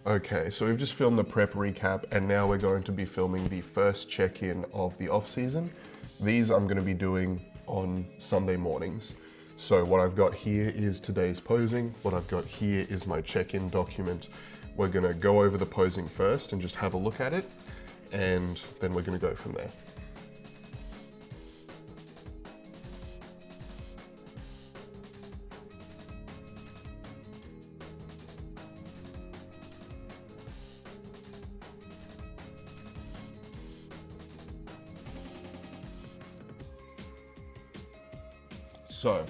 Okay, so we've just filmed the prep recap and now we're going to be filming the first check-in of the off-season. These I'm going to be doing on Sunday mornings. So what I've got here is today's posing. What I've got here is my check-in document. We're going to go over the posing first and just have a look at it, and then we're going to go from there. So,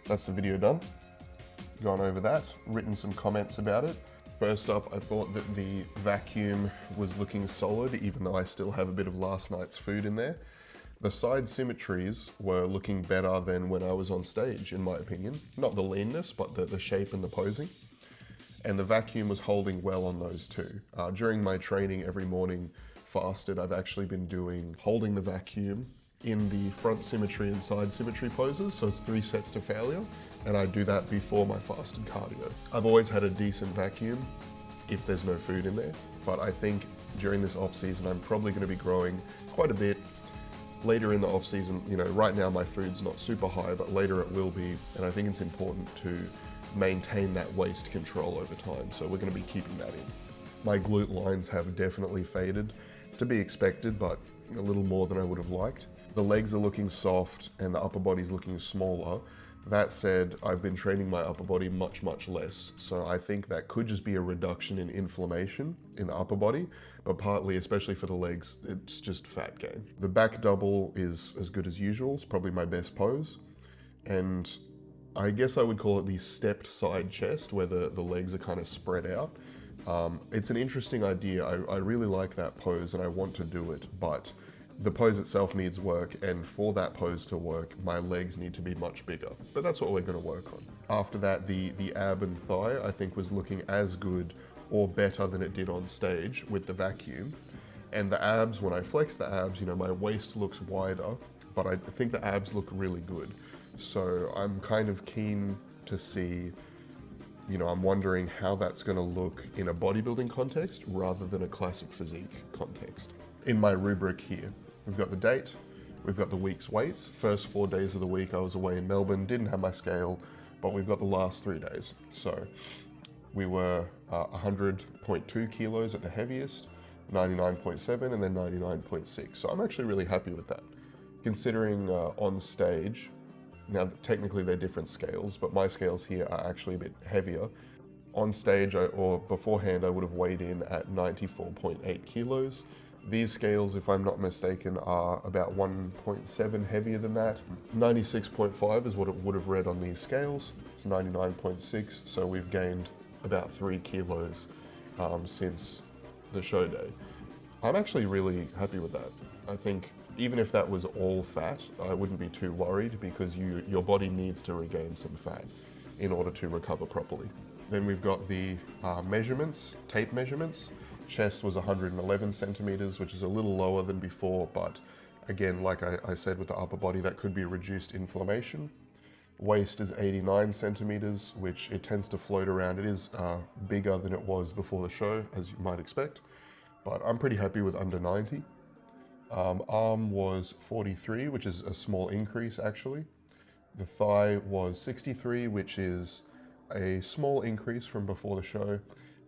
that's the video done. Gone over that, written some comments about it. First up, I thought that the vacuum was looking solid, even though I still have a bit of last night's food in there. The side symmetries were looking better than when I was on stage, in my opinion. Not the leanness, but the shape and the posing. And the vacuum was holding well on those too. During my training every morning, fasted, I've actually been holding the vacuum in the front symmetry and side symmetry poses, so it's 3 sets to failure, and I do that before my fasted cardio. I've always had a decent vacuum if there's no food in there, but I think during this off season I'm probably going to be growing quite a bit. Later in the off season, you know, right now my food's not super high, but later it will be, and I think it's important to maintain that waist control over time, so we're going to be keeping that in. My glute lines have definitely faded. It's to be expected, but a little more than I would have liked. The legs are looking soft and the upper body's looking smaller. That said, I've been training my upper body much less. So I think that could just be a reduction in inflammation in the upper body, but partly, especially for the legs, it's just fat gain. The back double is as good as usual. It's probably my best pose. And I guess I would call it the stepped side chest, where the legs are kind of spread out. It's an interesting idea. I really like that pose and I want to do it, but the pose itself needs work, and for that pose to work, my legs need to be much bigger. But that's what we're going to work on. After that, the ab and thigh, I think, was looking as good or better than it did on stage with the vacuum. And the abs, when I flex the abs, you know, my waist looks wider, but I think the abs look really good. So I'm kind of keen to see, you know, I'm wondering how that's going to look in a bodybuilding context rather than a classic physique context. In my rubric here, we've got the date, we've got the week's weights. First 4 days of the week I was away in Melbourne, didn't have my scale, but we've got the last 3 days. So we were 100.2 kilos at the heaviest, 99.7 and then 99.6. So I'm actually really happy with that. Considering on stage, now technically they're different scales, but my scales here are actually a bit heavier. On stage or beforehand, I would have weighed in at 94.8 kilos. These scales, if I'm not mistaken, are about 1.7 heavier than that. 96.5 is what it would have read on these scales. It's 99.6, so we've gained about 3 kilos since the show day. I'm actually really happy with that. I think even if that was all fat, I wouldn't be too worried, because your body needs to regain some fat in order to recover properly. Then we've got the measurements, tape measurements. Chest was 111 centimeters, which is a little lower than before, but again, like I said with the upper body, that could be reduced inflammation. Waist is 89 centimeters, which it tends to float around. It is bigger than it was before the show, as you might expect, but I'm pretty happy with under 90. Arm was 43, which is a small increase actually. The thigh was 63, which is a small increase from before the show.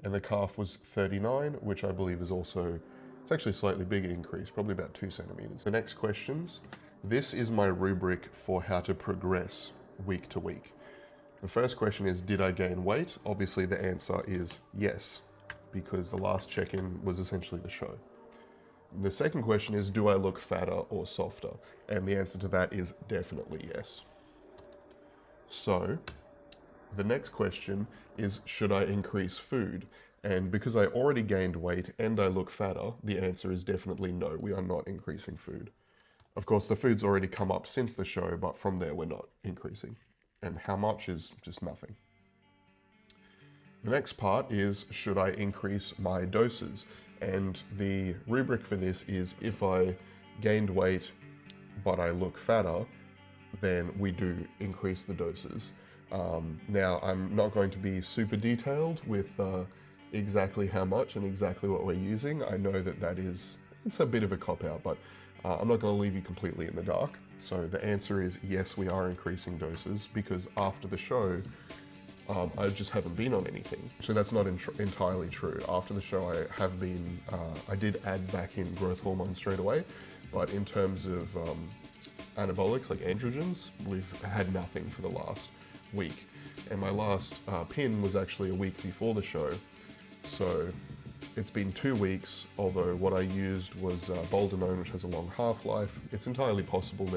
And the calf was 39, which I believe is also, it's actually a slightly bigger increase, probably about 2 centimeters. The next questions. This is my rubric for how to progress week to week. The first question is, did I gain weight? Obviously the answer is yes, because the last check-in was essentially the show. The second question is, do I look fatter or softer? And the answer to that is definitely yes. So, the next question is, should I increase food? And because I already gained weight and I look fatter, the answer is definitely no, we are not increasing food. Of course, the food's already come up since the show, but from there we're not increasing. And how much is just nothing. The next part is, should I increase my doses? And the rubric for this is, if I gained weight but I look fatter, then we do increase the doses. Now, I'm not going to be super detailed with exactly how much and exactly what we're using. I know that it's a bit of a cop-out, but I'm not going to leave you completely in the dark. So the answer is yes, we are increasing doses, because after the show, I just haven't been on anything. So that's not entirely true. After the show, I did add back in growth hormone straight away, but in terms of anabolics like androgens, we've had nothing for the last week. And my last pin was actually a week before the show. So it's been 2 weeks, although what I used was boldenone, which has a long half-life. It's entirely possible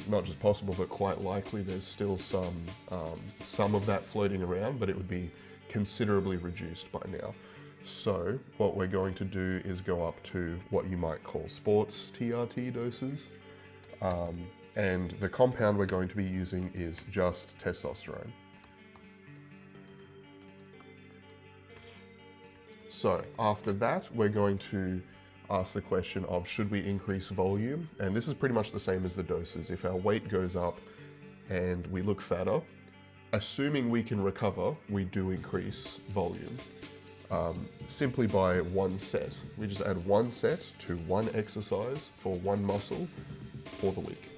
not just possible, but quite likely there's still some of that floating around, but it would be considerably reduced by now. So what we're going to do is go up to what you might call sports TRT doses. And the compound we're going to be using is just testosterone. So after that, we're going to ask the question of, should we increase volume? And this is pretty much the same as the doses. If our weight goes up and we look fatter, assuming we can recover, we do increase volume. Simply by 1 set. We just add 1 set to 1 exercise for 1 muscle for the week.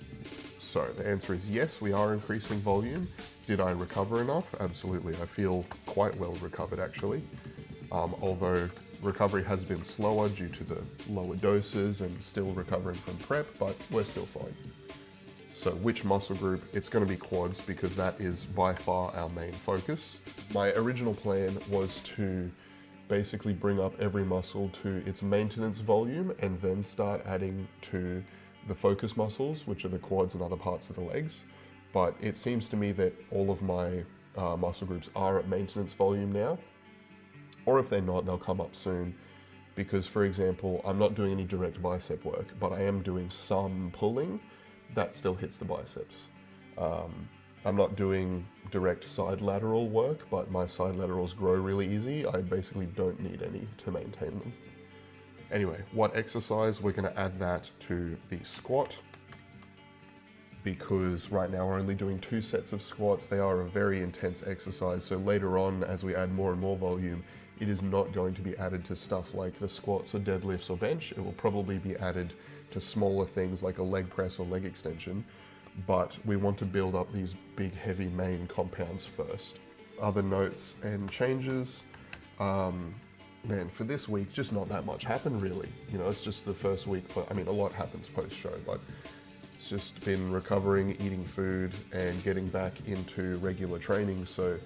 So the answer is yes, we are increasing volume. Did I recover enough? Absolutely. I feel quite well recovered actually. Although recovery has been slower due to the lower doses and still recovering from prep, but we're still fine. So which muscle group? It's going to be quads, because that is by far our main focus. My original plan was to basically bring up every muscle to its maintenance volume and then start adding to the focus muscles, which are the quads and other parts of the legs. But it seems to me that all of my muscle groups are at maintenance volume now. Or if they're not, they'll come up soon. Because, for example, I'm not doing any direct bicep work, but I am doing some pulling. That still hits the biceps. I'm not doing direct side lateral work, but my side laterals grow really easy. I basically don't need any to maintain them. Anyway, what exercise? We're going to add that to the squat, because right now we're only doing 2 sets of squats. They are a very intense exercise, so later on, as we add more and more volume, it is not going to be added to stuff like the squats or deadlifts or bench. It will probably be added to smaller things like a leg press or leg extension, but we want to build up these big, heavy main compounds first. Other notes and changes, man, for this week, just not that much happened really. You know, it's just the first week, but I mean, a lot happens post-show, but it's just been recovering, eating food, and getting back into regular training, so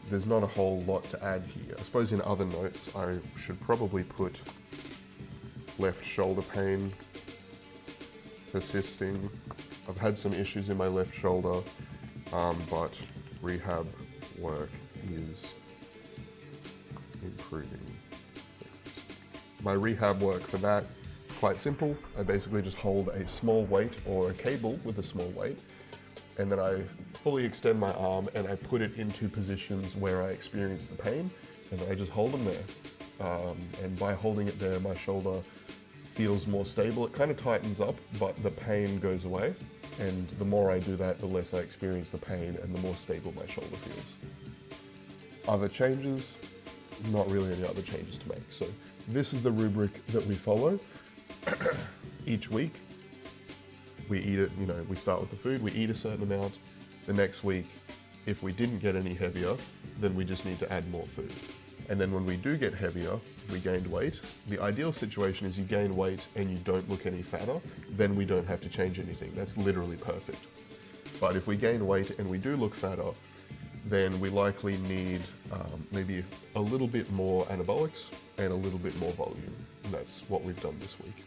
there's not a whole lot to add here. I suppose in other notes, I should probably put left shoulder pain persisting. I've had some issues in my left shoulder, but rehab work is improving. My rehab work for that, quite simple. I basically just hold a small weight or a cable with a small weight, and then I fully extend my arm and I put it into positions where I experience the pain, and then I just hold them there. And by holding it there, my shoulder feels more stable. It kind of tightens up, but the pain goes away. And the more I do that, the less I experience the pain and the more stable my shoulder feels. Other changes, not really any other changes to make. So this is the rubric that we follow. Each week, we eat it, you know, we start with the food, we eat a certain amount. The next week, if we didn't get any heavier, then we just need to add more food. And then when we do get heavier, we gained weight. The ideal situation is you gain weight and you don't look any fatter, then we don't have to change anything. That's literally perfect. But if we gain weight and we do look fatter, then we likely need maybe a little bit more anabolics and a little bit more volume. And that's what we've done this week.